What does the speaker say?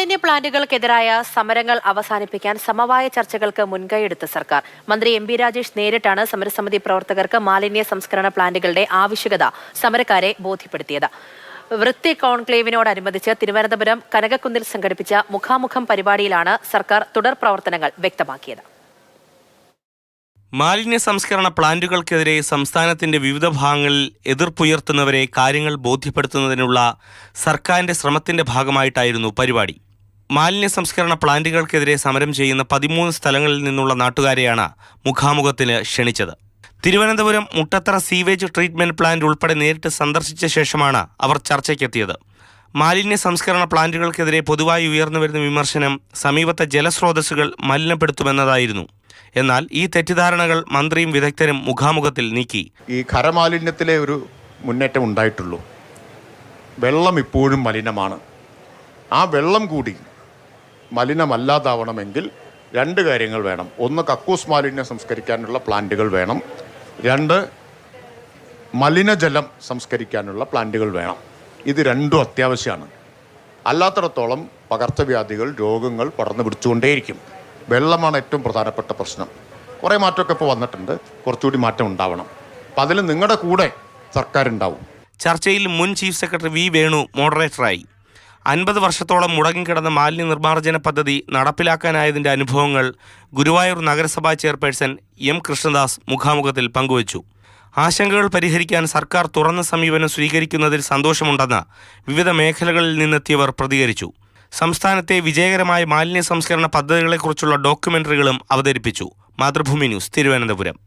മാലിന്യ പ്ലാന്റുകൾക്കെതിരായ സമരങ്ങൾ അവസാനിപ്പിക്കാൻ സമവായ ചർച്ചകൾക്ക് മുൻകൈയെടുത്ത സർക്കാർ. മന്ത്രി എം. പി. രാജേഷ് നേരിട്ടാണ് സമരസമിതി പ്രവർത്തകർക്ക് മാലിന്യ സംസ്കരണ പ്ലാന്റുകളുടെ ആവശ്യകത സമരക്കാരെ ബോധ്യപ്പെടുത്തിയത്. വൃത്തി കോൺക്ലേവിനോടനുബന്ധിച്ച് തിരുവനന്തപുരം കനകക്കുന്നിൽ സംഘടിപ്പിച്ച മുഖാമുഖം പരിപാടിയിലാണ് സർക്കാർ തുടർ പ്രവർത്തനങ്ങൾ വ്യക്തമാക്കിയത്. മാലിന്യ സംസ്കരണ പ്ലാന്റുകൾക്കെതിരെ സംസ്ഥാനത്തിന്റെ വിവിധ ഭാഗങ്ങളിൽ എതിർപ്പുയർത്തുന്നവരെ കാര്യങ്ങൾ ബോധ്യപ്പെടുത്തുന്നതിനുള്ള സർക്കാരിന്റെ ശ്രമത്തിന്റെ ഭാഗമായിട്ടായിരുന്നു പരിപാടി. മാലിന്യ സംസ്കരണ പ്ലാന്റുകൾക്കെതിരെ സമരം ചെയ്യുന്ന 13 സ്ഥലങ്ങളിൽ നിന്നുള്ള നാട്ടുകാരെയാണ് മുഖാമുഖത്തിന് ക്ഷണിച്ചത്. Thiruvananthapuram Muttathara sewage treatment plant ഉൾപ്പെടെ നേരിട്ട് സന്ദർശിച്ച ശേഷമാണ് അവർ ചർച്ചയ്ക്കെത്തിയത്. മാലിന്യ സംസ്കരണ പ്ലാന്റുകൾക്കെതിരെ പൊതുവായി ഉയർന്നുവരുന്ന വിമർശനം സമീപത്തെ ജലസ്രോതസ്സുകൾ മലിനപ്പെടുത്തുമെന്നതായിരുന്നു. എന്നാൽ ഈ തെറ്റിദ്ധാരണകൾ മന്ത്രിയും വിദഗ്ധരും മുഖാമുഖത്തിൽ നീക്കി. ഈ ഖരമാലിന്യത്തിലെ ഒരു മുന്നേറ്റം ഉണ്ടായിട്ടുള്ളൂ. വെള്ളം ഇപ്പോഴും മലിനമാണ്. ആ വെള്ളം കൂടി മലിനമല്ലാതാവണമെങ്കിൽ 2 കാര്യങ്ങൾ വേണം. ഒന്ന്, കക്കൂസ് മാലിന്യം സംസ്കരിക്കാനുള്ള പ്ലാന്റുകൾ വേണം. 2, മലിനജലം സംസ്കരിക്കാനുള്ള പ്ലാന്റുകൾ വേണം. ഇത് രണ്ടും അത്യാവശ്യമാണ്. അല്ലാത്തിടത്തോളം പകർച്ചവ്യാധികൾ, രോഗങ്ങൾ പടർന്നു പിടിച്ചുകൊണ്ടേയിരിക്കും. വെള്ളമാണ് ഏറ്റവും പ്രധാനപ്പെട്ട പ്രശ്നം. കുറേ മാറ്റമൊക്കെ ഇപ്പോൾ വന്നിട്ടുണ്ട്, കുറച്ചുകൂടി മാറ്റം ഉണ്ടാവണം. അപ്പം അതിൽ നിങ്ങളുടെ കൂടെ സർക്കാരുണ്ടാവും. ചർച്ചയിൽ മുൻ ചീഫ് സെക്രട്ടറി വി. വേണു മോഡറേറ്ററായി. 50 വർഷത്തോളം മുടങ്ങിക്കിടന്ന മാലിന്യ നിർമ്മാർജ്ജന പദ്ധതി നടപ്പിലാക്കാനായതിൻ്റെ അനുഭവങ്ങൾ ഗുരുവായൂർ നഗരസഭാ ചെയർപേഴ്സൺ എം. കൃഷ്ണദാസ് മുഖാമുഖത്തിൽ പങ്കുവച്ചു. ആശങ്കകൾ പരിഹരിക്കാൻ സർക്കാർ തുറന്ന സമീപനം സ്വീകരിക്കുന്നതിൽ സന്തോഷമുണ്ടെന്ന് വിവിധ മേഖലകളിൽ നിന്നെത്തിയവർ പ്രതികരിച്ചു. സംസ്ഥാനത്തെ വിജയകരമായ മാലിന്യ സംസ്കരണ പദ്ധതികളെക്കുറിച്ചുള്ള ഡോക്യുമെന്ററികളും അവതരിപ്പിച്ചു. മാതൃഭൂമി ന്യൂസ്, തിരുവനന്തപുരം.